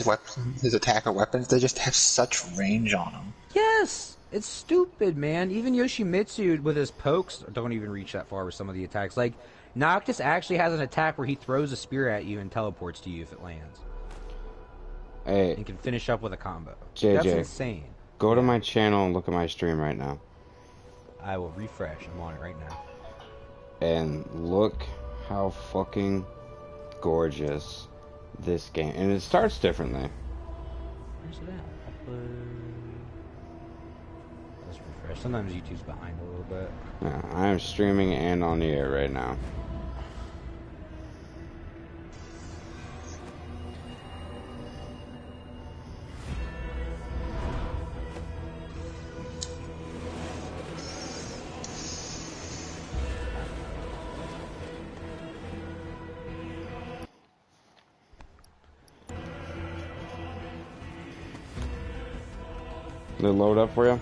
weapons, his attack or weapons, they just have such range on them. Yes! It's stupid, man. Even Yoshimitsu with his pokes don't even reach that far with some of the attacks. Like, Noctis actually has an attack where he throws a spear at you and teleports to you if it lands. Hey. And can finish up with a combo. JJ. That's insane. Go to my channel and look at my stream right now. I will refresh. I'm on it right now. And look how fucking gorgeous this game. And it starts differently. Where's it at? Let's refresh. Sometimes YouTube's behind a little bit. Yeah, I am streaming and on the air right now. Did it load up for you?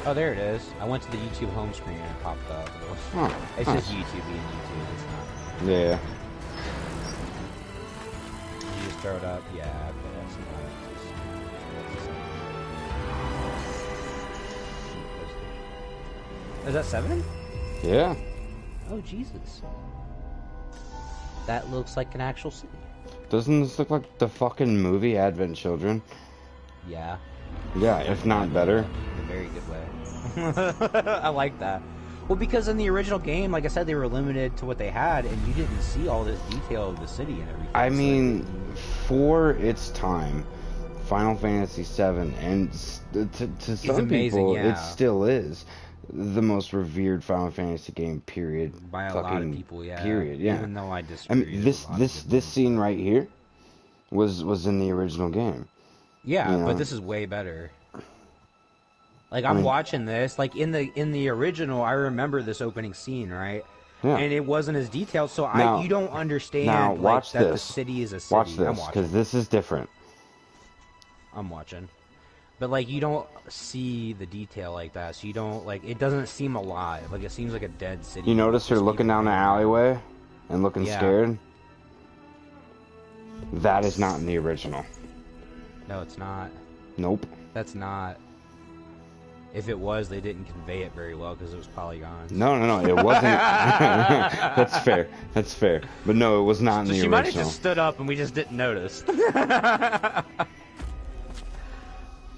Oh, there it is. I went to the YouTube home screen and it popped up. Oh, it's nice. just YouTube being YouTube. It's not. Yeah. You just throw it up. Yeah, but that's Is that 7? Yeah. Oh, Jesus. That looks like an actual city. Doesn't this look like the fucking movie Advent Children? Yeah. Yeah, if not better. In a very good way. I like that. Well, because in the original game, like I said, they were limited to what they had, and you didn't see all this detail of the city and everything. I mean, for its time, Final Fantasy VII, and to some amazing, people, yeah. it still is the most revered Final Fantasy game. Period. By a lot of people, yeah. Period. Yeah. Even though I disagree. I mean, this scene right here was in the original game. Yeah, you know? but this is way better. Like I'm watching this, like in the original, I remember this opening scene, right? Yeah. And it wasn't as detailed, so you don't understand now, like, that this. the city is a city. Watch this, because this is different. I'm watching. But like you don't see the detail like that, so you don't like it doesn't seem alive. Like it seems like a dead city. You notice her looking down the alleyway and looking scared? That is not in the original. No, it's not. Nope. That's not. If it was, they didn't convey it very well because it was polygons. No, it wasn't. That's fair. That's fair. But no, it was not in the original. She might have just stood up and we just didn't notice. But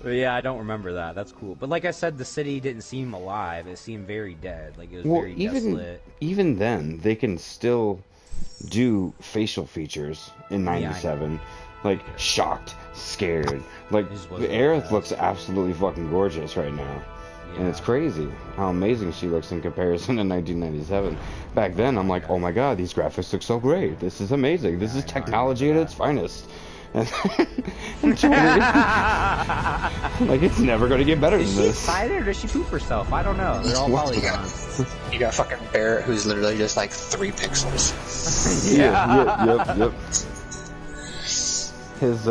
yeah, I don't remember that. That's cool. But like I said, the city didn't seem alive. It seemed very dead. Like it was very desolate. Even then, they can still do facial features in 97. Like, shocked, scared. Like, Aerith looks absolutely fucking gorgeous right now. Yeah. And it's crazy how amazing she looks in comparison to 1997. Back then, I'm like, oh my god, these graphics look so great. This is amazing. This is technology at its finest. And like, it's never going to get better than this. Is she excited or does she poop herself? I don't know. They're all polygons. You got fucking Barrett who's literally just like 3 pixels. Yep. His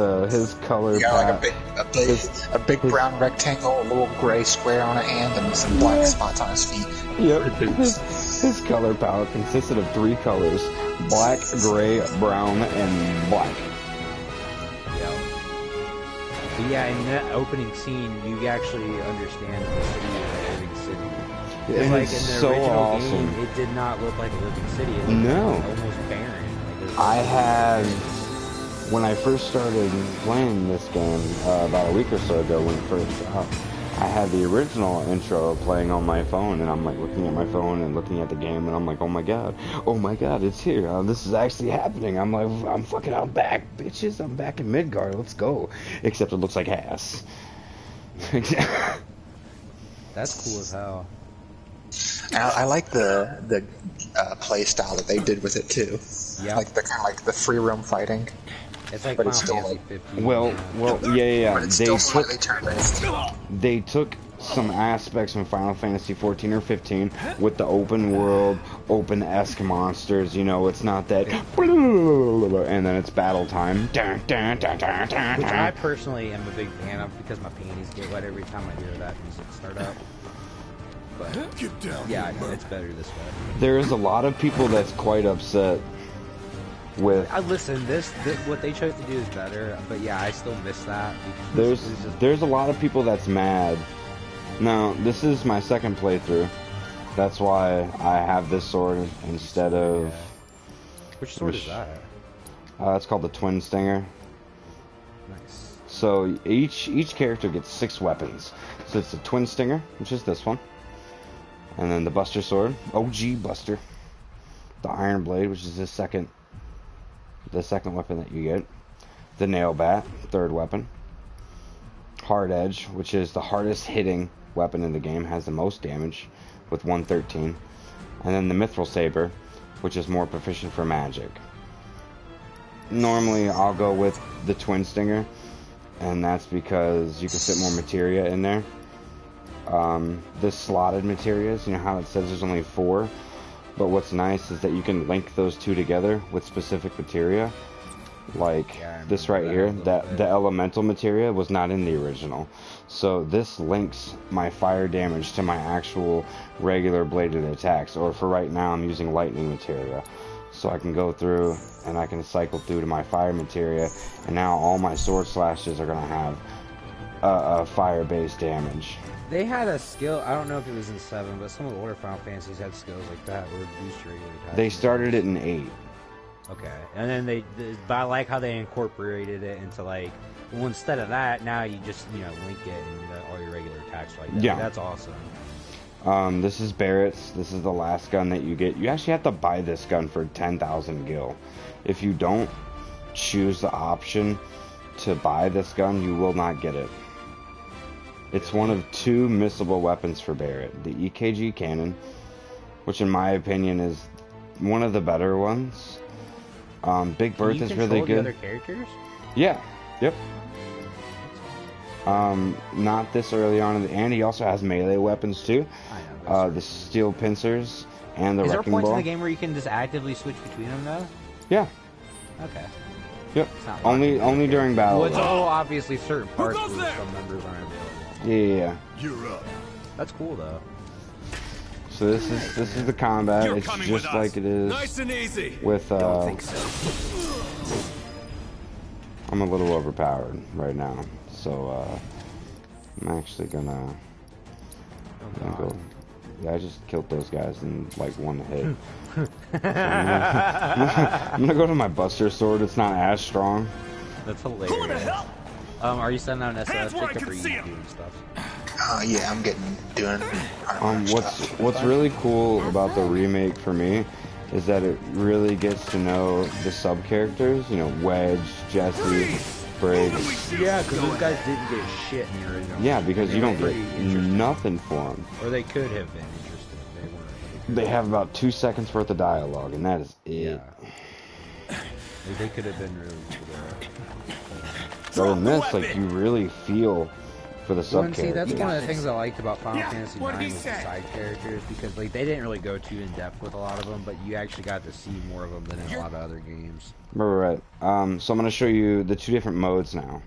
color palette. Like a big brown rectangle, a little gray square on a hand, and some black spots on his feet. Yep. His color palette consisted of 3 colors: black, gray, brown, and black. But yeah, in that opening scene, you actually understand the city is a living city. Because like in the so original awesome. game, it did not look like a living city. It looked almost barren. Like, I had, when I first started playing this game about a week or so ago when it first dropped, I had the original intro playing on my phone, and I'm like looking at my phone and looking at the game, and I'm like, oh my god, it's here. This is actually happening. I'm like, I'm back, bitches. I'm back in Midgard. Let's go. Except it looks like ass. That's cool as hell. I like the play style that they did with it too. Yeah, like the kind of like the free roam fighting. It's like but it's still like 15. Well, yeah. But it's still slightly turn-based. They took some aspects from Final Fantasy 14 or 15 with the open world, open-esque monsters. You know, it's not that, and then it's battle time. Which I personally am a big fan of because my panties get wet every time I hear that music start up. But yeah, I know, it's better this way. There is a lot of people that's quite upset with. Listen, this what they chose to do is better, but yeah, I still miss that. There's a lot of people that's mad. Now, this is my second playthrough. That's why I have this sword instead of. Yeah. Which sword is that? It's called the Twin Stinger. Nice. So each character gets 6 weapons. So it's the Twin Stinger, which is this one, and then the Buster Sword, OG Buster, the Iron Blade, which is the second weapon that you get, the Nail Bat, third weapon, Hard Edge, which is the hardest hitting weapon in the game, has the most damage with 113, and then the Mithril Saber, which is more proficient for magic. Normally I'll go with the Twin Stinger, and that's because you can fit more materia in there. This slotted materials, you know how it says there's only 4, but what's nice is that you can link those 2 together with specific materia. Like this right here, that the elemental materia was not in the original, so this links my fire damage to my actual regular bladed attacks. Or for right now I'm using lightning materia, so I can go through and I can cycle through to my fire materia, and now all my sword slashes are gonna have a fire based damage. They had a skill, I don't know if it was in 7, but some of the older Final Fantasies had skills like that where it boost your regular attacks. They started it in 8. Okay, and then but I like how they incorporated it into like, well, instead of that, now you just, you know, link it and all your regular attacks like that. Yeah. That's awesome. This is Barrett's. This is the last gun that you get. You actually have to buy this gun for 10,000 gil. If you don't choose the option to buy this gun, you will not get it. It's one of 2 missable weapons for Barrett. The EKG cannon, which in my opinion is one of the better ones. Big Bertha is really good. The other characters? Yeah. Yep. Not this early on, and he also has melee weapons too. I know. The steel pincers and the wrecking ball. Is there points in the game where you can just actively switch between them though? Yeah. Okay. Yep. Only during battle. Well, it's obviously certain parts where some members aren't available. Yeah. You're up. That's cool though. So this is the combat. It's just like it is. Nice and easy. With Don't think so. I'm a little overpowered right now, so I'm actually gonna go. Yeah, I just killed those guys in like 1 hit. So I'm gonna go to my Buster Sword. It's not as strong. That's hilarious. Are you sending out an SOS check or are you doing stuff? Yeah, I'm doing. What's really cool about the remake for me is that it really gets to know the sub characters. You know, Wedge, Jesse, Briggs. Yeah, because those guys didn't get shit in the original. Yeah, because you don't get nothing for them. Or they could have been interested. They weren't. They have about 2 seconds worth of dialogue, and that is it. Yeah. They could have been really good. But in this, like, you really feel for the sub characters. See, that's one of the things I liked about Final Fantasy IX was the side characters, because like they didn't really go too in depth with a lot of them, but you actually got to see more of them than in a lot of other games. Right. So I'm going to show you the 2 different modes now.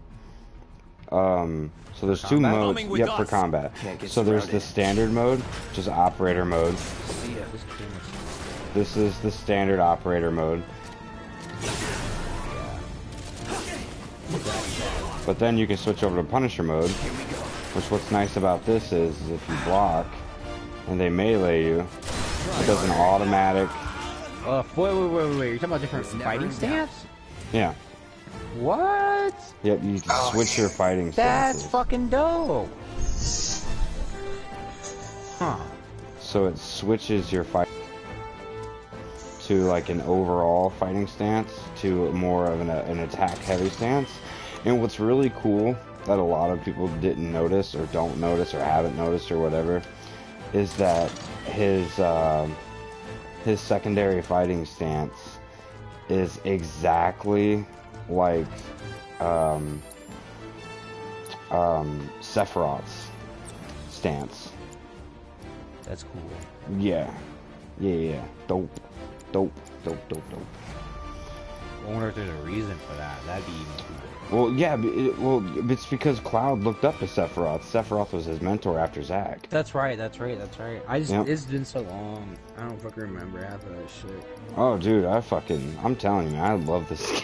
So there's 2 modes. Yep, for combat. So there's the standard mode, which is operator mode. This is the standard operator mode. But then you can switch over to Punisher mode, which what's nice about this is if you block and they melee you, it does an automatic. Wait. You're talking about different fighting stance? Yeah. What? Yep, you can switch your fighting stances. That's fucking dope. Huh. So it switches your fight to like an overall fighting stance to more of an attack heavy stance. And what's really cool that a lot of people didn't notice or don't notice or haven't noticed or whatever is that his secondary fighting stance is exactly like Sephiroth's stance. That's cool. Yeah. Dope. I wonder if there's a reason for that. That'd be even cooler. Well, yeah, it's because Cloud looked up to Sephiroth. Sephiroth was his mentor after Zack. That's right. I just, it's been so long. I don't fucking remember half of that shit. Oh, dude, I'm telling you, I love this game.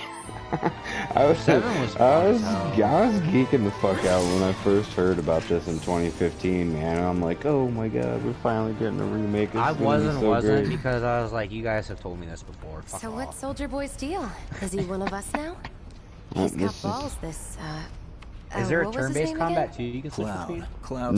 I was geeking the fuck out when I first heard about this in 2015, man. And I'm like, oh my god, we're finally getting a remake. I wasn't because I was like, you guys have told me this before. Fuck so off. what's Soldier Boy's deal? Is he one of us now? He's got balls. Is there a turn-based combat too? You can switch between?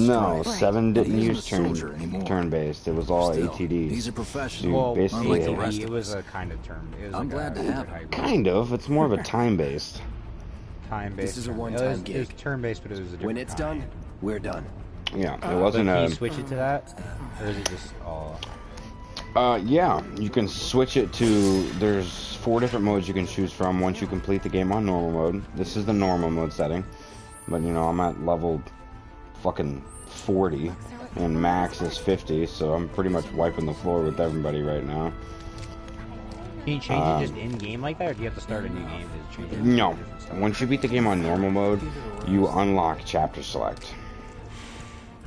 No, 7 didn't use turn-based. It was all ATD. He's a professional. Dude, basically, it was a kind of turn. It was I'm glad to have it. Kind of. It's more of a time-based. This is a one-time gig. It was turn-based, but it was a different When it's done, we're done. Yeah, it wasn't Can you switch it to that? Or is it just all... yeah, you can switch it to, there's 4 different modes you can choose from once you complete the game on normal mode. This is the normal mode setting, but you know, I'm at level fucking 40, and max is 50, so I'm pretty much wiping the floor with everybody right now. Can you change it just in-game like that, or do you have to start a new game to change it? No, once you beat the game on normal mode, you unlock chapter select.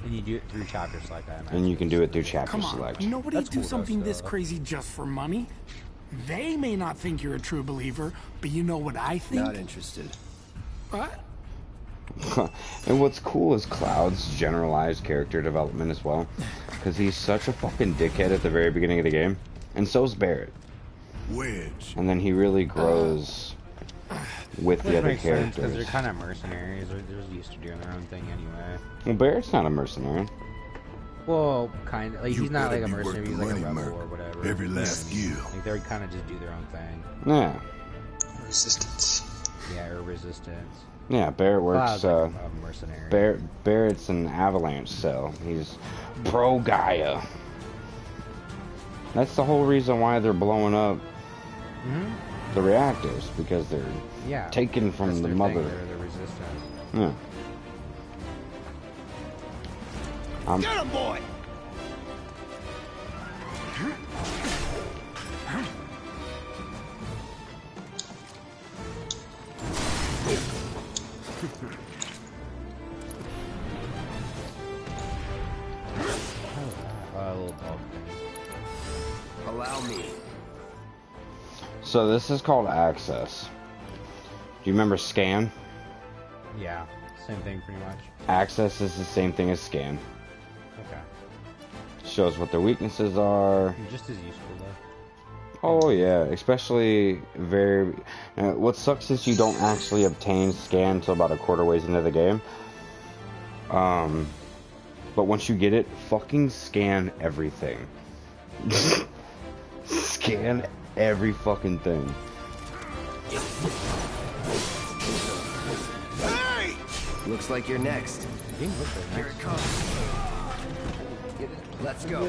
And you do it through chapter select, I imagine. And you can do it through chapter select. select. Nobody'd do something this crazy just for money. They may not think you're a true believer, but you know what I think? Not interested. What? And what's cool is Cloud's generalized character development as well. Because he's such a fucking dickhead at the very beginning of the game. And so's Barrett. Wedge. And then he really grows with the other characters. Because they're kind of mercenaries. They're used to doing their own thing anyway. Well, Barrett's not a mercenary. Well, kind of. Like, he's not like a mercenary. He's like a rebel or whatever. Every last year. skill. Like, they kind of just do their own thing. Yeah. Resistance. Yeah, or resistance. Yeah, Barrett works. Like a mercenary. Barrett's an avalanche cell. He's pro Gaia. That's the whole reason why they're blowing up the reactors, because they're taken from the mother. They're resistant. Yeah. Get him, boy! Little dog thing. Allow me. So this is called Access. Do you remember Scan? Yeah, same thing pretty much. Access is the same thing as Scan. Okay. Shows what their weaknesses are. Just as useful though. Oh yeah, especially very... what sucks is you don't actually obtain Scan until about a quarter ways into the game. But once you get it, fucking scan everything. Scan every fucking thing. Hey! Looks like you're next. Here it comes. Let's go.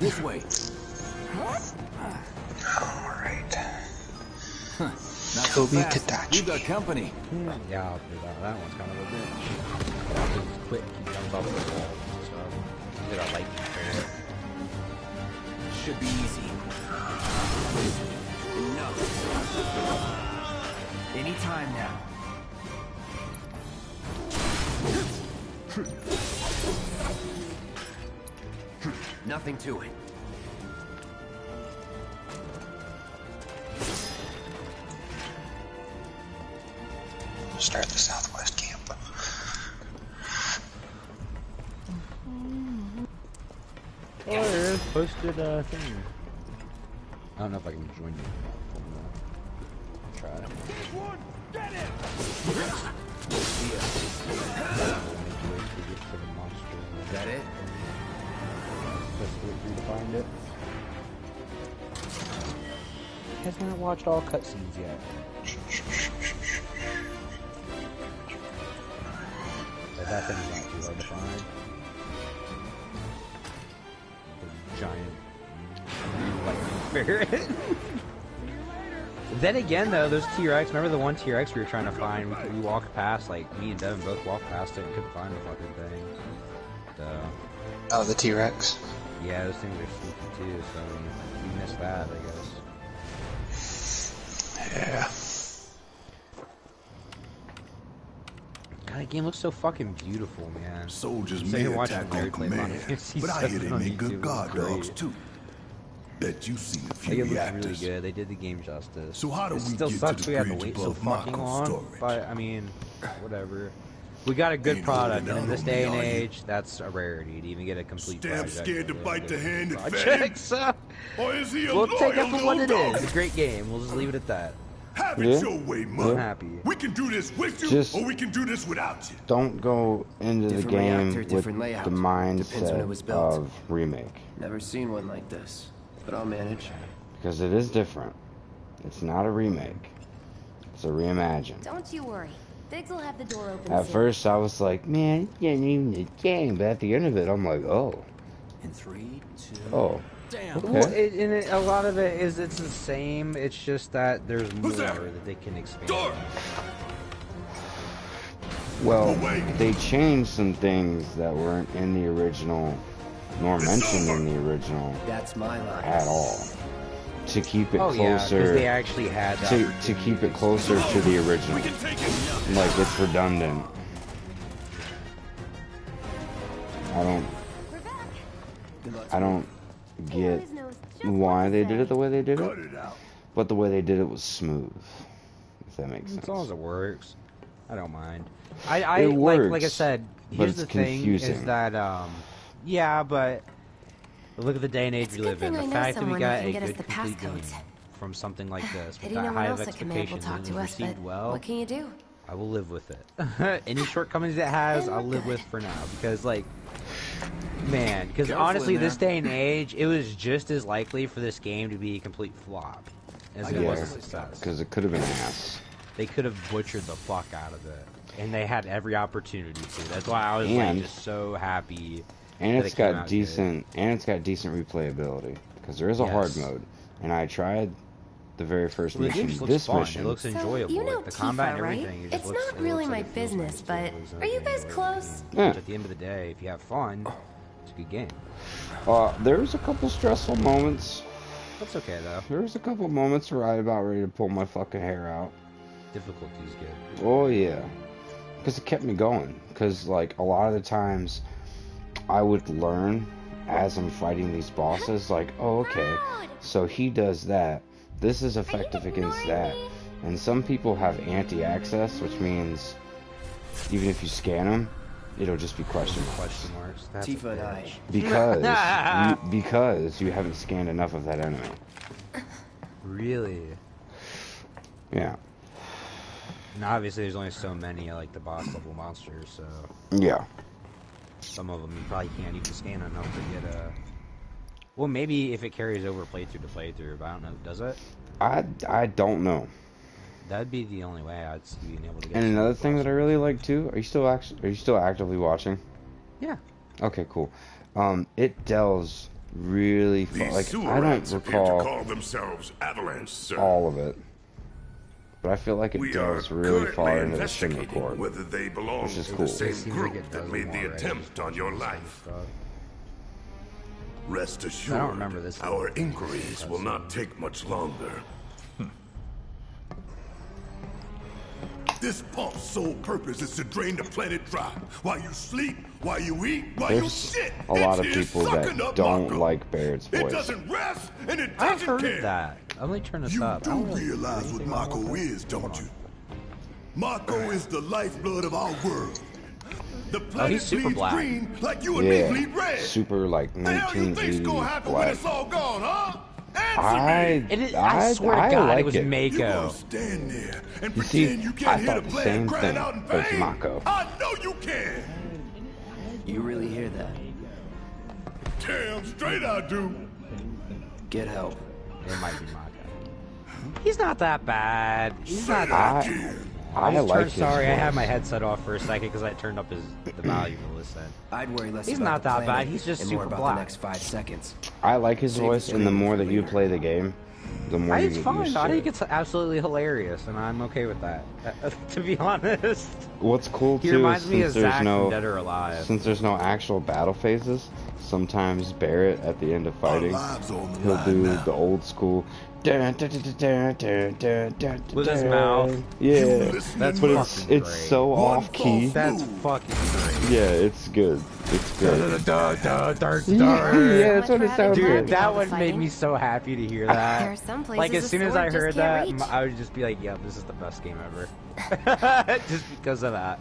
This way. Alright. Huh. Not so Kobe fast. Katachi. You got company. Yeah, I'll do that. That one's kind of a bitch. I'll just quit and jump off the wall and stuff. Did a lightning fair. Should be easy. Enough. Anytime now. Nothing to it. Start the southwest camp. Oh, there's posted thing. I don't know if I can join you. Try. Get him! Is that it? Just wait for you to find it. Has not watched all cutscenes yet. But that thing's not too hard to find. The giant lightning ferret. Then again, though, those T-Rex, remember the one T-Rex we were trying to find? We walked past, like, me and Devin both walked past it and couldn't find the fucking thing. So, Oh, the T-Rex. yeah, those things are sneaky too, so we missed that, I guess. Yeah. God, that game looks so fucking beautiful, man. Soldiers So may you're watching attack Barry on play command, Final Fantasy but I hear VII they on make YouTube. good It guard was dogs great. too. Bet you've seen a Like, few it looks reactors. really good. They did the game justice. So how do it we still get sucks to the we had to bridge wait so above fucking Marco's long, storage? but I mean, whatever. We got a good Ain't product, holding and in out this on day me, and are you? age, that's a rarity to even get a complete Stamp project. scared to Really bite the good hand that fed project, him? so Or is he a we'll take it loyal for what little it dog? is. It's a great game. We'll just leave it at that. Have Yeah. it your way, Mud. I'm happy. We can do this with you, Just- or we can do this without you. Don't go into the Different game reactor, with different the layout. Depends when it mindset was built. of remake. Never seen one like this, but I'll manage. Because it is different. It's not a remake. It's a reimagine. Don't you worry. Biggs will have the door open At soon. first I was like, man, it isn't even the game. But at the end of it, I'm like, oh. In 3, 2. Oh. Damn. Well, Okay. a lot of it is it's the same. It's just that there's more that they can expand. Door! Well, Away. they changed some things that weren't in the original, nor It's mentioned over. in the original That's my line. at all. To keep it Oh yeah, because closer, they actually had that to keep it closer to the original. We can take it. Like, it's redundant. I don't get why they did it the way they did Cut it, it out. but the way they did it was smooth. If that makes As long as sense. it works, I don't mind. It like I works, said, but here's it's the thing: is confusing. that yeah, but look at the day and age It's a we good live in. thing I The know fact that we someone got who a can get us good the complete game passcodes. from something like this I with do that know high one of else at command will expectations talk and to was us, but received well, what can you do? I will live with it. Any shortcomings it has, And I'll we're live with good. for now because like. Man, because Careful honestly, in this there. day and age, it was just as likely for this game to be a complete flop as it was a success. Because it could have been ass. They could have butchered the fuck out of it, and they had every opportunity to. That's why I was like And- just so happy. And that it's it came got out decent, and it's got decent replayability. Because there is a hard Yes. mode, and I tried the very first Well, the game mission. just looks This fun. mission, It looks So, enjoyable. you know like, the combat and Tifa, right? everything. It just It's looks, not it really looks my like it feels business, nice. It but looks are you okay, guys like, close? Yeah. At the end of the day, if you have fun, it's a good game. there was a couple stressful moments. That's okay though. There was a couple moments where I was about ready to pull my fucking hair out. Difficulty's good. Oh yeah, because it kept me going. Because like a lot of the times, I would learn as I'm fighting these bosses. Like, oh okay, so he does that. This is effective against that. And some people have anti-access, which means even if you scan them, it'll just be question marks. Question marks. That's a Tifa and I. bitch. Because you haven't scanned enough of that enemy. Really? Yeah. And obviously, there's only so many like the boss level monsters, so Yeah. some of them you probably can't even scan enough to get a. Well, maybe if it carries over playthrough to playthrough, but I don't know. Does it? I don't know. That'd be the only way I'd see being able to get. And some another of the thing that I bosses. really like too. Are you still actively watching? Yeah. Okay, cool. It delves really far. These Like sewer I don't rats appear to recall call themselves Avalanche, sir. all of it, but I feel like it We are delves really far currently into the Shimmer investigating Core. whether they belong which is to cool. the same Seems like group it that does made them the already. attempt on your life. Stuff. Rest assured, remember this one. our inquiries will not take much longer. This pump's sole purpose is to drain the planet dry. While you sleep, while you eat, while you There's shit. a lot of it's here people sucking that up don't Marco. like Baird's It voice. doesn't rest, and it I've doesn't heard care. that. I'm gonna turn this You up. I do don't really realize do what anything Marco wrong with is, that. don't Hold you? on. Marco is the lifeblood of our world. The planet he's super bleeds black. green like you and me Yeah, bleed red. super like The hell you think's 1980 gonna happen when black. it's all gone, huh? I swear to God, it was You Mako. gonna stand there and You pretend see, you I can't hear thought the the blood same crying thing, out in but it's vain? Mako. I know you can. You really hear that? Damn straight I do. Get help. It might be Mako. He's not that bad. He's not that bad. I like his Sorry, I voice. had my headset off for a second because I turned up the volume to listen. I'd worry less He's about not the that planet bad. He's just and super more about black. the next 5 seconds. I like his Save the voice, and the stream more for that you later. play the game, the more you It's get fine. used I to think it. it's absolutely hilarious, and I'm okay with that. To be honest, What's cool he too is reminds me of since there's Zack from no Dead or Alive. since there's no actual battle phases, sometimes Barrett at the end of fighting, lives on the he'll line do now. the old school With his mouth. Yeah, That's but fucking it's great. so off key. That's fucking great. Yeah, it's good. It's good. Yeah, Yeah, that's what it sounds Dude, like. that one made me so happy to hear There that. are some places Like, as a soon as sword I just heard can't that, reach. I would just be like, yeah, this is the best game ever. Just because of that.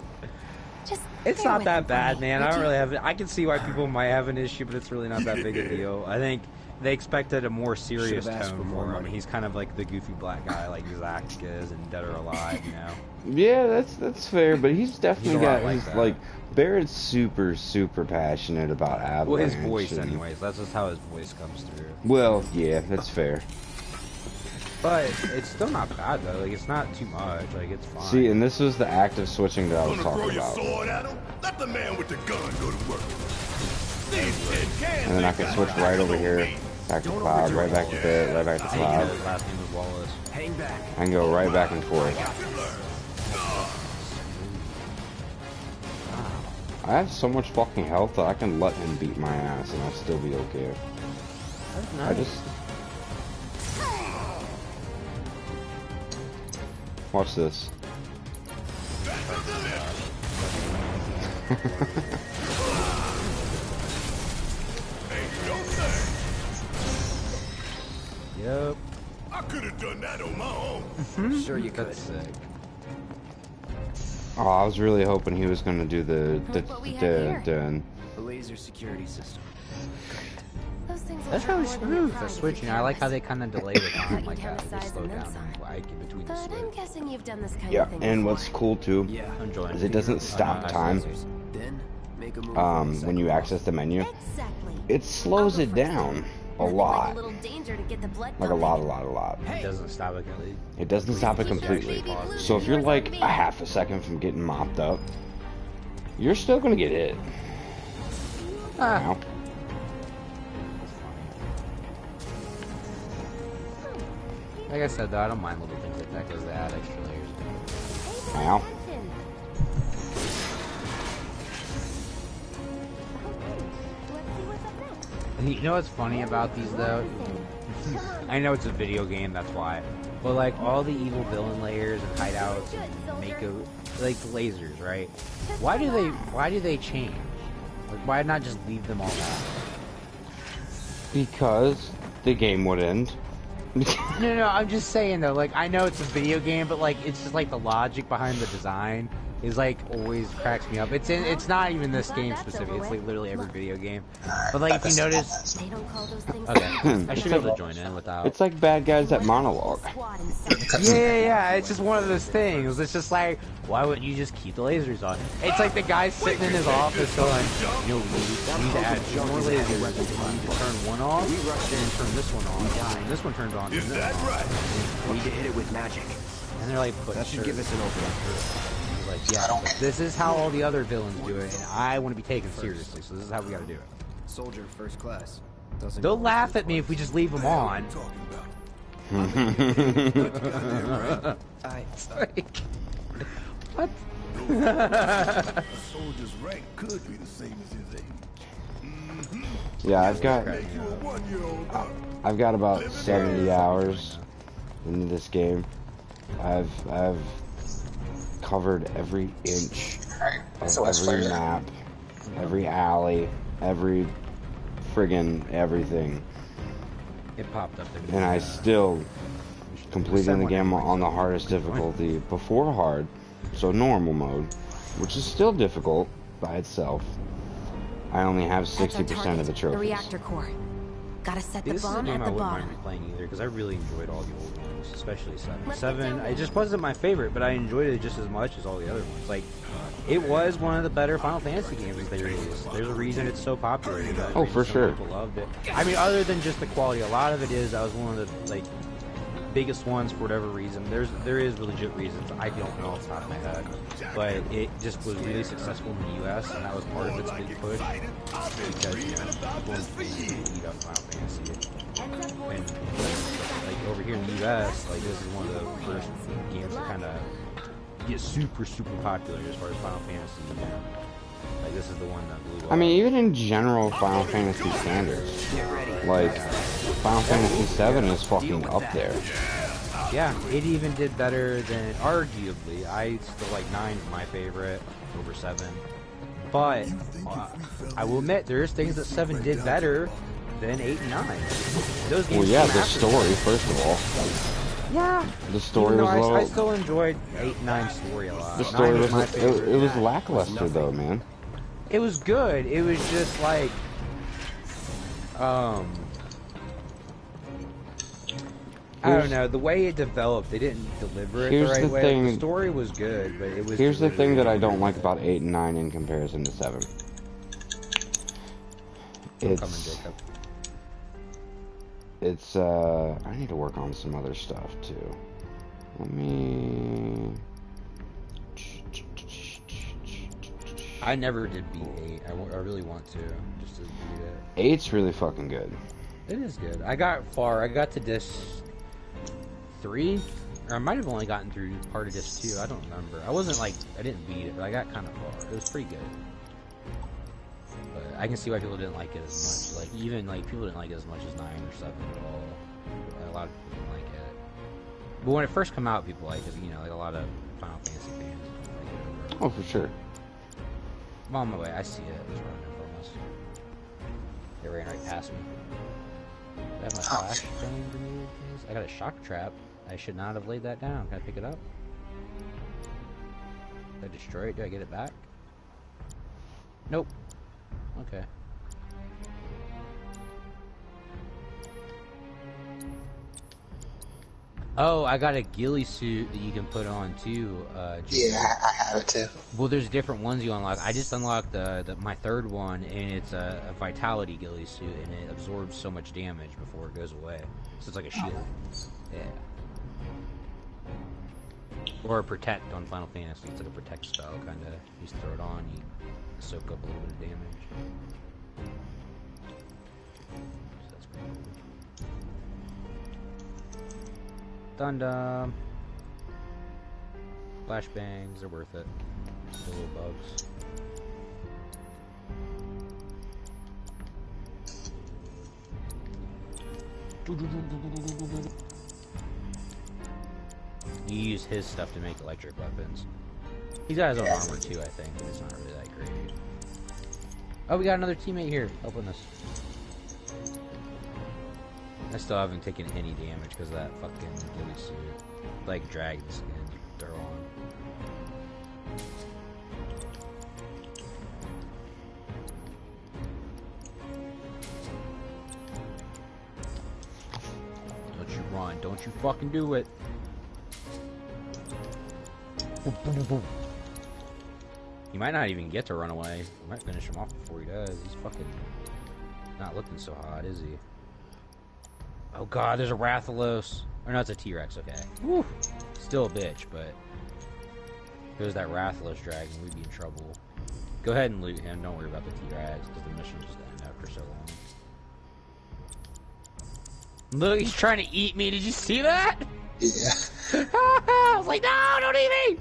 Just It's bear not with that me, bad, buddy, man. would I don't you? really have. I can see why people might have an issue, but it's really not that big a deal. I think they expected a more serious Should've asked tone for more for him. money. He's kind of like the goofy black guy, like Zack is in Dead or Alive, you know. Yeah, that's fair, but he's definitely He's a lot got like his that. like Barrett's super passionate about Avalanche. Well, his voice, and- anyways. That's just how his voice comes through. Well, yeah, that's fair. But it's still not bad though. Like, it's not too much. Like, it's fine. See, and this was the active switching that I was Gonna throw talking your about. sword at him? Let the man with the gun go to work. These tin cans And then I ain't can got switch nothing right on over here, me. back to Cloud, right back to Barrett, right back to I think you know Cloud. his last name was Wallace. Hang back. I can go right back and forth. I have so much fucking health that I can let him beat my ass and I'll still be okay. I just... Watch this. Yep. I could have done that on my own. Sure you could. That's sick. Oh, I was really hoping he was gonna do the Look what we have here. The laser security system. Those things will That's hurt really more than smooth, they the promise switching. you I like how canvas. they kind of delay the time You like count that. the They just size slow and then down some. and like in between the But I'm switch. guessing you've done this kind Yeah, of thing and before. what's cool too Yeah. I'm enjoying is it doesn't stop time Then make a move. when you access the menu. Exactly. It slows it down a Nothing lot. Like a little danger to get the blood Like a pumping. lot. It doesn't stop it. It doesn't stop it completely. So if you're like a half a second from getting mopped up, you're still gonna get hit. Now. Like I said though, I don't mind little things like that because they add extra layers to it. Now. And you know what's funny about these though? I know it's a video game, that's why. But like all the evil villain layers and hideouts and Mako, like lasers, right? Why do they change? Like why not just leave them all out? Because the game would end. No, I'm just saying though, like I know it's a video game, but like it's just like the logic behind the design is like always cracks me up. It's not even this game specific, it's like literally every video game. But like if you notice, They don't call those things okay, I should be able to join in without. It's like bad guys that monologue. Yeah, it's just one of those things. It's just like, why wouldn't you just keep the lasers on? It's like the guy sitting in his office going, you know, we need to add more lasers. We need to turn one off, and turn this one on, and this one turns on, and Is this that one right? We need to hit it with magic. and they're like, That should give us an opening. like, yeah, but this is how all the other villains do it, and I want to be taken seriously, so this is how we gotta do it. Soldier first class. Doesn't They'll go laugh first at me if we class. just leave them on. Talking about. I Like, what? A soldier's rank could be the same as his age. Yeah, I've got Make you a 1-year-old up. I've got about 70 hours into this game. I've covered every inch of So let's every play it. map, every alley, every friggin' everything, It popped up there. and I still completing the game on the hardest difficulty before hard, so normal mode, which is still difficult by itself. I only have 60% of the The trophies. reactor core. Gotta set the This is a bomb game at I the wouldn't bottom. mind replaying either, because I really enjoyed all the old ones, especially 7. 7, it just wasn't my favorite, but I enjoyed it just as much as all the other ones. Like, it was one of the better Final Fantasy games that they released. There's a reason it's so popular. You know? Oh, for sure. People loved it. I mean, other than just the quality, a lot of it is that was one of the, like, biggest ones for whatever reason. There is legit reasons. I don't know off the top of my head, but it just was really successful in the U.S. and that was part of its big push because you know people eat up Final Fantasy and like over here in the U.S. like this is one of the first games that kind of get super popular as far as Final Fantasy. You know? Like this is the one that blew up. I mean, even in general Final Fantasy standards, like Final Fantasy VII is fucking up there. Yeah, it even did better than, arguably, I still like 9 is my favorite over 7. But I will admit there's things that 7 did better than 8 and 9. Those games. Well, yeah, the story first of all. Yeah. The story was low. I still enjoyed 8 and 9 story a lot. The story was my favorite. it was lackluster though, man. It was good. It was just like I don't know, the way it developed, they didn't deliver it the right way. The story was good, but it was. Here's the thing that I don't like about 8 and 9 in comparison to 7. It's I need to work on some other stuff too. Let me. I never did beat 8. I really want to just to beat it. 8's really fucking good. It is good. I got far. I got to disc 3, or I might have only gotten through part of disc 2. I don't remember. I wasn't like I didn't beat it, but I got kind of far. It was pretty good. But I can see why people didn't like it as much. Like even like people didn't like it as much as 9 or 7 at all. A lot of people didn't like it. But when it first came out, people liked it. You know, like a lot of Final Fantasy fans like it. Oh, for sure. I'm on my way. I see it. It's running from us. It ran right past me. I have my flashbang grenade. I got a shock trap. I should not have laid that down. Can I pick it up? Did I destroy it? Do I get it back? Nope. Okay. Oh, I got a ghillie suit that you can put on too. Yeah, I have it too. Well, there's different ones you unlock. I just unlocked my third one, and it's a vitality ghillie suit, and it absorbs so much damage before it goes away. So it's like a shield. Yeah. Or a protect on Final Fantasy. It's like a protect spell, kind of. You just throw it on, you soak up a little bit of damage. So that's pretty cool. Dum-dum. Flashbangs, they're worth it. The little bugs. You use his stuff to make electric weapons. He's got his own armor too, I think, but it's not really that great. Oh, we got another teammate here helping us. I still haven't taken any damage because of that fucking ghillie suit. Like dragon skin they're on. Don't you run, don't you fucking do it. He might not even get to run away. We might finish him off before he does. He's fucking not looking so hot, is he? Oh god, there's a Rathalos. Or no, it's a T-Rex, okay. Woo! Still a bitch, but if it was that Rathalos dragon, we'd be in trouble. Go ahead and loot him, don't worry about the T-Rex, because the mission just ended after so long. Look, he's trying to eat me, did you see that? Yeah. I was like, no, don't eat me!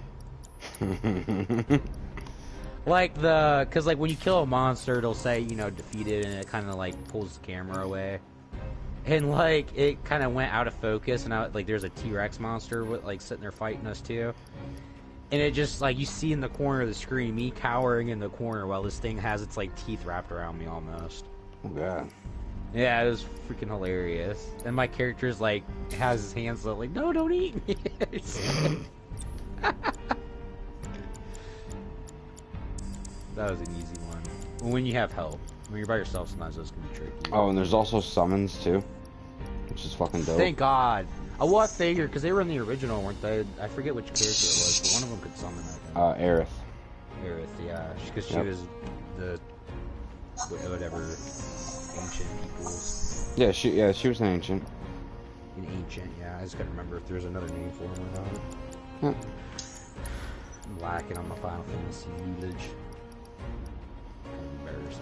Like cause like when you kill a monster, it'll say, you know, defeated, and it kind of like pulls the camera away. And like it kind of went out of focus, and like there's a T-Rex monster with like sitting there fighting us too. And it just like you see in the corner of the screen me cowering in the corner while this thing has its like teeth wrapped around me almost. Oh god. Yeah, it was freaking hilarious. And my character's like has his hands up like, no, don't eat me. That was an easy one. When you have help. When you're by yourself, sometimes those can be tricky. Oh, and there's also summons too, which is fucking dope. Thank God. Well, I figured, because they were in the original, weren't they? I forget which character it was, but one of them could summon, I think. Aerith. Aerith, yeah. Because she was the... whatever... ancient peoples. Yeah, she was an ancient. An ancient, yeah. I just couldn't remember if there's another name for him or not. I'm lacking on my Final Fantasy usage. Embarrassing.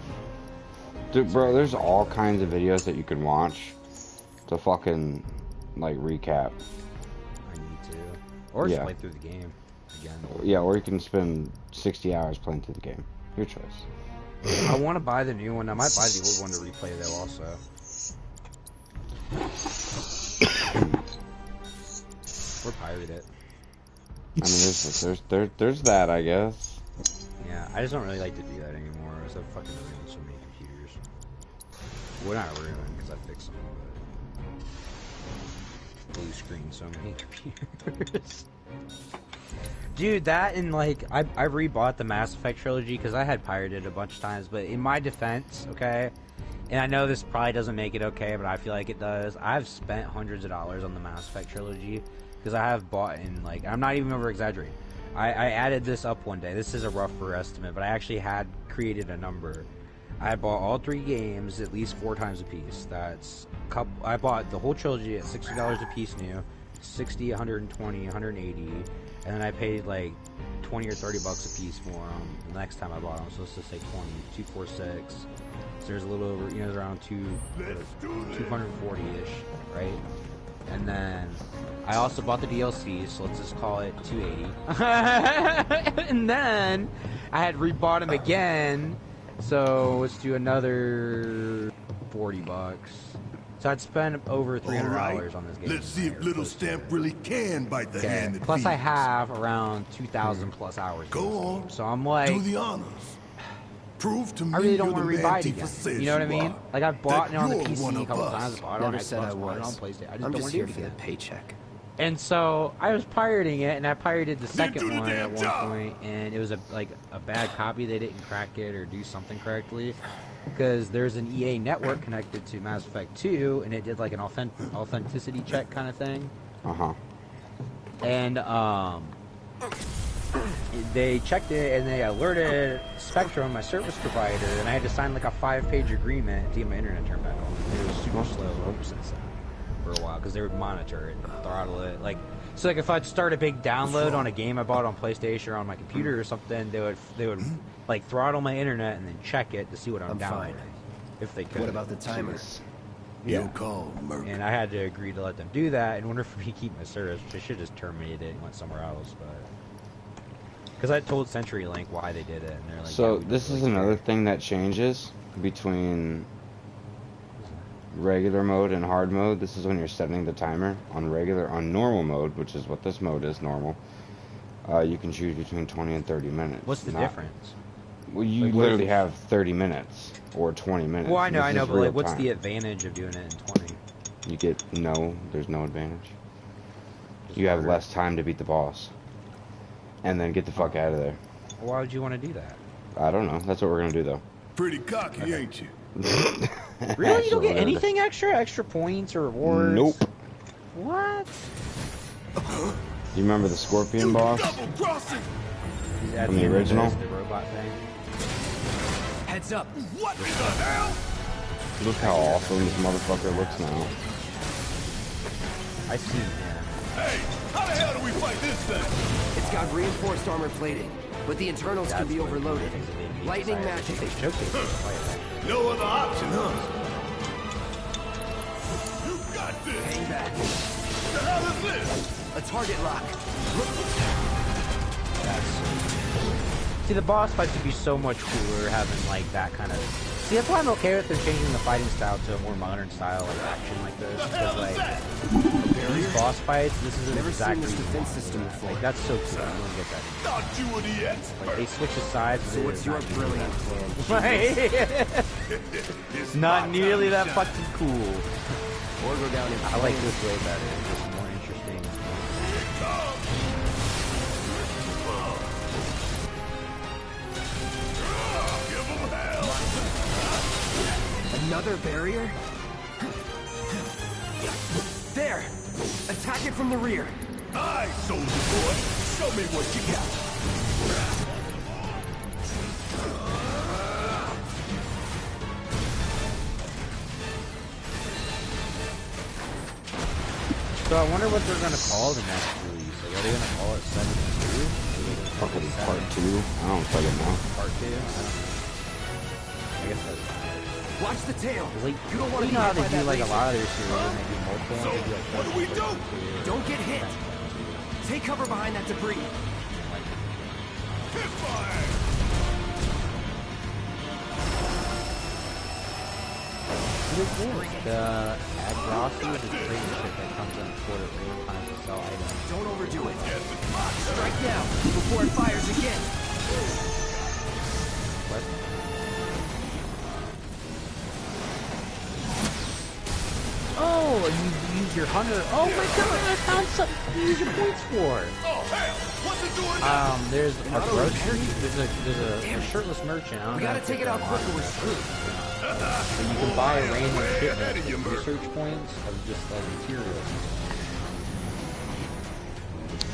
Dude, bro, there's all kinds of videos that you can watch to fucking, like, recap. I need to. Or just play through the game again. Yeah, or you can spend 60 hours playing through the game. Your choice. I want to buy the new one. I might buy the old one to replay though also. Or pirate it. I mean, there's that, I guess. Yeah, I just don't really like to do that anymore. I so fucking ruined so many computers. Well, not ruined, because I fixed them, but... blue screen so many computers. Dude, that and, like, I rebought the Mass Effect trilogy, because I had pirated a bunch of times, but in my defense, okay, and I know this probably doesn't make it okay, but I feel like it does, I've spent hundreds of dollars on the Mass Effect trilogy, because I have bought in, like, I'm not even over-exaggerating. I added this up one day. This is a rougher estimate, but I actually had created a number. I bought all 3 games at least 4 times a piece. That's I bought the whole trilogy at $60 a piece new, 60, 120, 180, and then I paid like 20 or 30 bucks a piece for them. The next time I bought them, so let's just say 20, 246. So there's a little over, you know, there's around 240-ish, right? And then I also bought the DLC, so let's just call it 280. And then I had rebought them again, so let's do another 40 bucks. So I'd spend over $300 on this game. Let's see if Little Stamp really can bite the hand that Plus feeds. I have around 2,000 plus hours. Go on. So I'm like, do the honors. Prove to me I really don't you're want to the rebuy man it again. Tifa says You know what I mean? are. Like I've bought it That on the you're PC one a of couple us. times. Bought it on Never said I Xbox, bought it on was. PlayStation. I just I'm don't just want to here do to it get a again. paycheck. And so I was pirating it, and I pirated the do second the one at damn one job. point, and it was a bad copy. They didn't crack it or do something correctly, because there's an EA network connected to Mass Effect 2, and it did like an authenticity check kind of thing. And they checked it, and they alerted Spectrum, my service provider, and I had to sign like a 5-page agreement to get my internet turned back on. It was super slow since then for a while, because they would monitor it and throttle it. Like, so like if I'd start a big download on a game I bought on PlayStation or on my computer or something, they would like throttle my internet and then check it to see what I'm downloading, if they could. What about the timer? You'll call Merc. And I had to agree to let them do that in order for me to keep my service. They should have just terminated it and went somewhere else, but because I told CenturyLink why they did it, and they're like, So yeah, this is another thing that changes between regular mode and hard mode. This is when you're setting the timer on normal mode, which is what this mode is, normal. You can choose between 20 and 30 minutes. What's the difference? Well, you Like, literally have 30 minutes or 20 minutes. Well, I know, This is but like, real what's time. the advantage of doing it in 20? You get there's no advantage. Just You have harder. less time to beat the boss. And then get the fuck out of there. Why would you want to do that? I don't know. That's what we're gonna do though. Pretty cocky, ain't you? Really? You don't get anything extra? Extra points or rewards? Nope. What? You remember the Scorpion boss? Double crossing. At From the end of original? this, the robot thing. Heads up. What in the hell? Look how awesome this motherfucker looks now. I see, yeah. Hey, how the hell do we fight this thing? It's got reinforced armor plating, but the internals can be overloaded. Lightning magic. They showcased it. No other option, huh? You got this. Hang back. The hell is this? A target lock. See, the boss fights would be so much cooler having like that kind of. See, that's why I'm okay with them changing the fighting style to a more modern style of action like this. Because like these boss fights, this is Never seen exactly this defense what you system want. before. Like that's so cool. I want to get that. Thought you were the expert. Like they switch the sides. So what's your brilliant plan? It's not nearly that fucking cool. Or go down in I like this way better. It's more interesting. Give 'em hell. Another barrier? There! Attack it from the rear! Aye, soldier boy! Show me what you got! So I wonder what they're gonna call the next release. Like, are they gonna call it 7-2? Fucking part 2? I don't fucking know. Part 2? I guess that's Watch the tail! like, You don't want to know how they by do that like a laser. lot of their series when they do multiple So, ones, they do like what do we do? Don't get hit! Take cover behind that debris. Hit fire! The Agrossi is a trading ship that comes in port at real time to sell items. Don't overdo it. Strike now, before it fires again. What? Oh, and you use your hunter. Oh my god, I found something to use your points for. Oh, hell! What's it doing now? There's a grocery. There's a shirtless merchant. I don't We know gotta if take it it's out quick or we're screwed. So you can buy random shipments with research points of just like materials.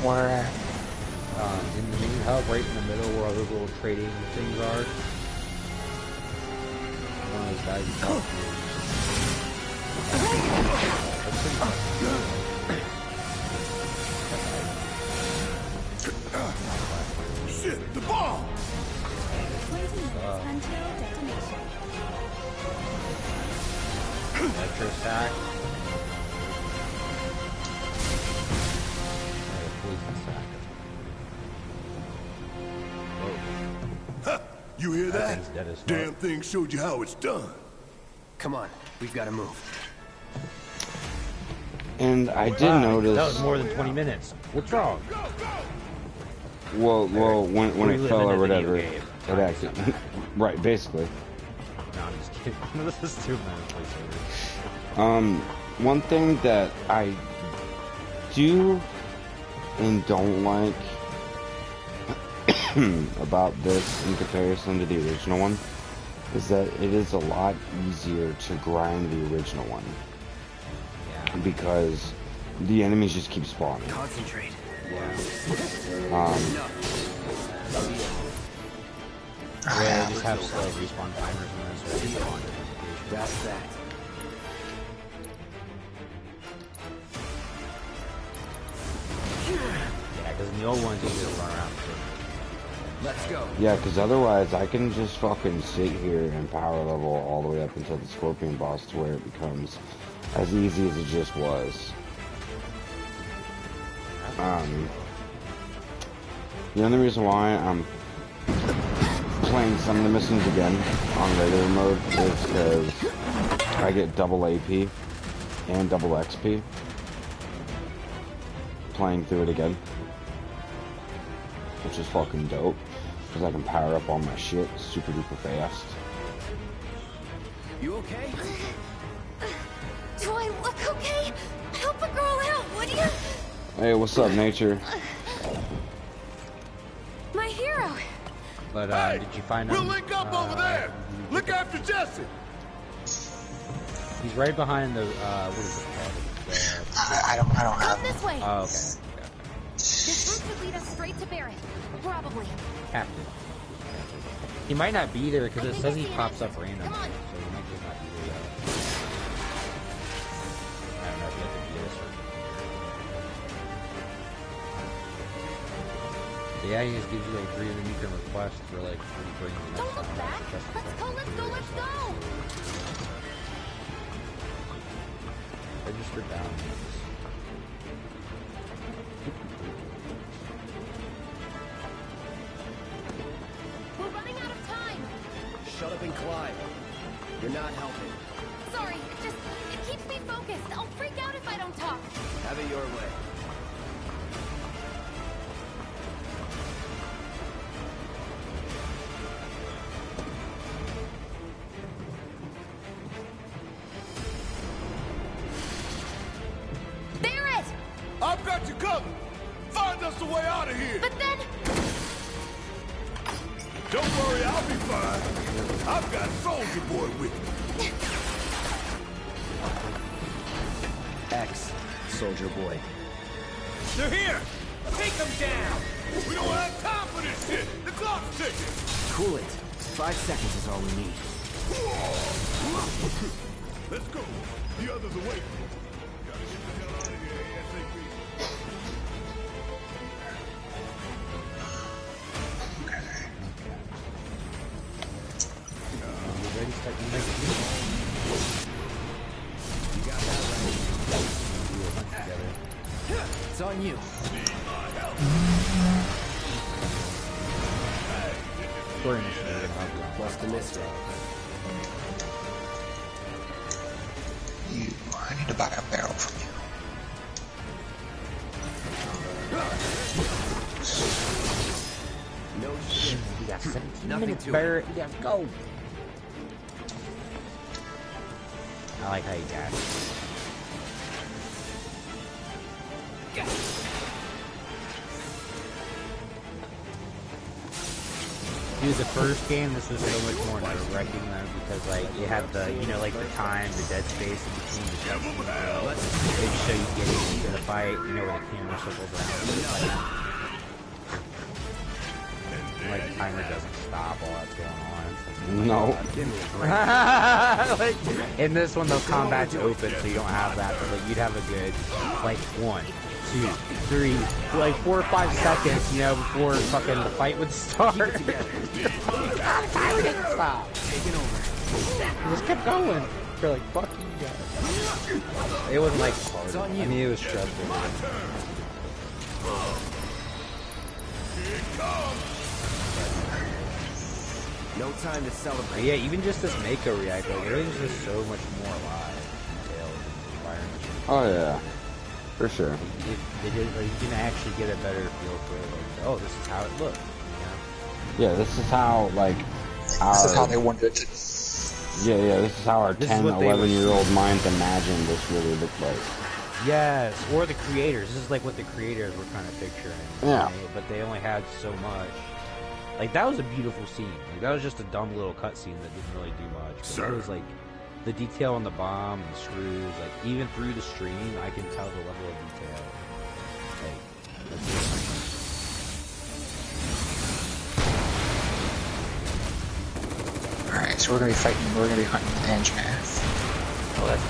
Where? In the main hub, right in the middle where all those little trading things are. One of those guys you talk to. Shit, the bomb! 20 minutes until detonation. Electro sack. Poison sack. Huh, you hear that? thing's dead as fuck. Damn thing showed you how it's done. Come on, we've gotta move. And I did That notice. was more than 20 minutes. What's wrong? Well, when We it live fell in or a video whatever, game. it acted. Right, basically. No, I'm just kidding. This is 2 minutes. Please. One thing that I do and don't like about this in comparison to the original one is that it is a lot easier to grind the original one. Yeah. Because the enemies just keep spawning. Concentrate. Yeah. Yeah. They just have slow respawn timers and then respawn. That's that. Yeah, because in the old ones you just run around. Let's go. Yeah, because otherwise I can just fucking sit here and power level all the way up until the Scorpion boss to where it becomes as easy as it just was. The only reason why I'm playing some of the missions again on regular mode is because I get double AP and double XP playing through it again, which is fucking dope because I can power up all my shit super duper fast. You okay? Do I look okay? Help a girl out, would you? Hey, what's up, nature? My hero. But Hey, did you find we'll him? link up over there. Look after Jesse. He's right behind the what is it called? I don't Up have. this way. Oh, okay. This route should lead us straight to Barrett. Probably. Captain. He might not be there because I it think says I he see an pops exit. up randomly, Come on. so he might just not be there yet. I don't know if you have to be there certain. So yeah, he just gives you like 3 and then you can request for like free bring the next Don't look time. back. Let's go, let's go, let's go. Register down. We're running out of time. Shut up and climb. You're not helping. Sorry, just it keeps me focused. I'll freak out if I don't talk. Have it your way. Barrett! I've got you covered. Find us a way out of here. But then Don't worry, I'll be fine. I've got Soldier Boy with me. soldier boy. They're here! Take them down! We don't have time for this shit! The clock's ticking! Cool it. 5 seconds is all we need. Let's go. The others are waiting. Gotta get the hell out of here ASAP. Ready, start to make it. You got that right. It's on you. Story initiative. Must have missed it. I need to buy a barrel from you. No shit. We got 17 Nothing minutes, to it. Barrett. Let's go. I like how you got it. Dude, the first game, this was so much more nerve-wracking though, because like it had the, you know, like the time, the dead space in between the cutscenes. They just show you getting into the fight, you know, where the camera circles around. Like the timer doesn't stop while that's going on. No. Like, in this one, the combat's open, so you don't have that. But like, you'd have a good, like 1, 2, 3, like 4 or 5 seconds, you know, before fucking the fight would start. The timer didn't stop. Taking over. It just kept going. You're like, fuck you guys. It wasn't like hard. I mean, it was stressful. No time to celebrate. Yeah, even just this Mako reactor, like, everything's just so much more alive. Detailed environment. Oh yeah, for sure. You can actually get a better feel for it. Like, oh, this is how it looks. You know? Yeah, this is how like This is how they wanted it to. Yeah, this is how our 10, 11-year-old minds imagined this really looked like. Yes, or the creators. This is like what the creators were kind of picturing. Yeah. Right? But they only had so much. Like, that was a beautiful scene. Like, that was just a dumb little cutscene that didn't really do much. But it was like the detail on the bomb and the screws. Like, even through the stream, I can tell the level of detail. Like, that's it. Alright, so we're gonna be fighting, we're gonna be hunting the Anjanath. Oh, that's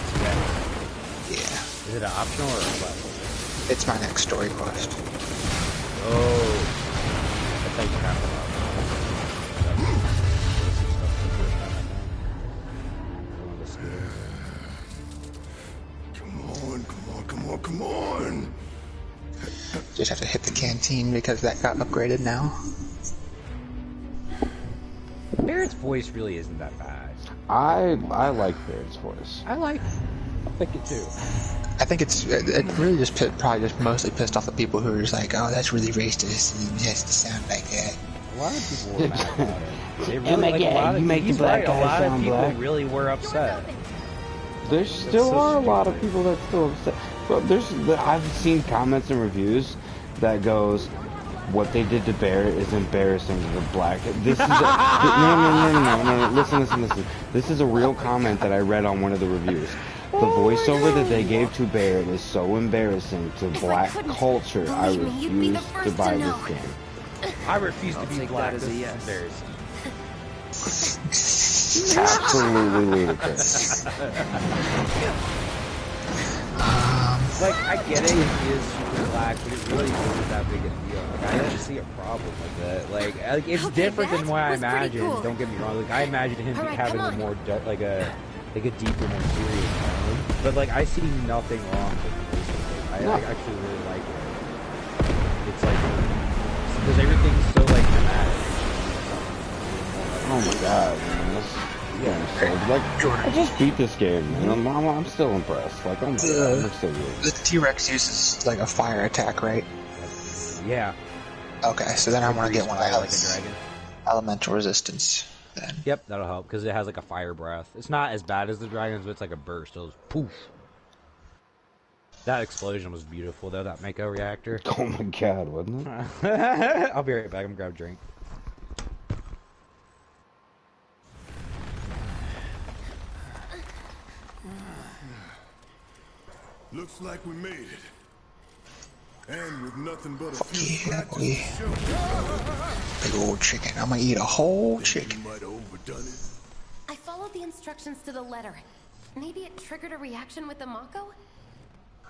Yeah. Is it an optional or a level? It's my next story quest. Oh. That's how you have it. Come on. Just have to hit the canteen because that got upgraded now. Barrett's voice really isn't that bad. I like Barrett's voice. I like it too. I think it really just probably just mostly pissed off the people who were just like, oh, that's really racist, and he has to sound like that. A lot of people were mad about it. They really, like, a lot of, he's right, a lot of people really were upset. There still are a lot of people that still upset. But I've seen comments and reviews that goes, what they did to Barrett is embarrassing to the black. This is no. Listen. This is a real comment that I read on one of the reviews. The voiceover that they gave to Barrett is so embarrassing to black culture. I refuse to buy this game. I refuse to be black. That as a yes. Absolutely ludicrous. Like, I get it, he is super black, but it really isn't that big a deal. Like, I don't see a problem with it. Like it's Okay, different than what I was pretty imagined. cool. Don't get me wrong. Like, I imagined him having a more like a deeper, more serious tone. But like, I see nothing wrong with this. Like, I actually really like it. It's like because everything's so like dramatic. Oh my god, man. Like, I just beat this game, and I'm still impressed. Like, I'm still good. The T-Rex uses like a fire attack, right? Yeah. Okay, so then I want to get one that like a has dragon. elemental resistance. Then. Yep, that'll help because it has like a fire breath. It's not as bad as the dragons, but it's like a burst. It was poof. That explosion was beautiful, though. That Mako reactor. Oh my god, wasn't it? I'll be right back. I'm gonna grab a drink. Looks like we made it. And with nothing but a Fuck few yeah, scratches boy. to show. Big old chicken. I'm gonna eat a whole chicken. You might have overdone it. I followed the instructions to the letter. Maybe it triggered a reaction with the Mako?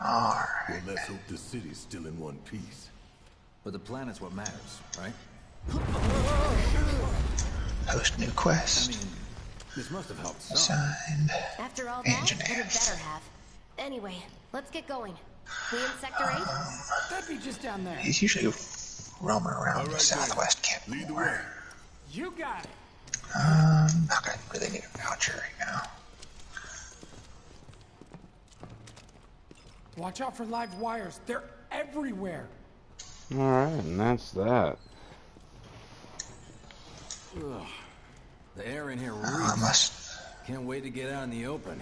Alright. Well, let's hope the city's still in one piece. But the planet's what matters, right? Host new quest. I mean, this must have helped some. Assigned. After all that, it had Engineers. better have. Anyway, let's get going. We in Sector 8? That'd be just down there. He's usually roaming around the Alright, southwest camp Lead the more. way. You got it. Not gonna really need a voucher right now. Watch out for live wires. They're everywhere. Alright, and that's that. Ugh. The air in here I reeks. must. Can't wait to get out in the open.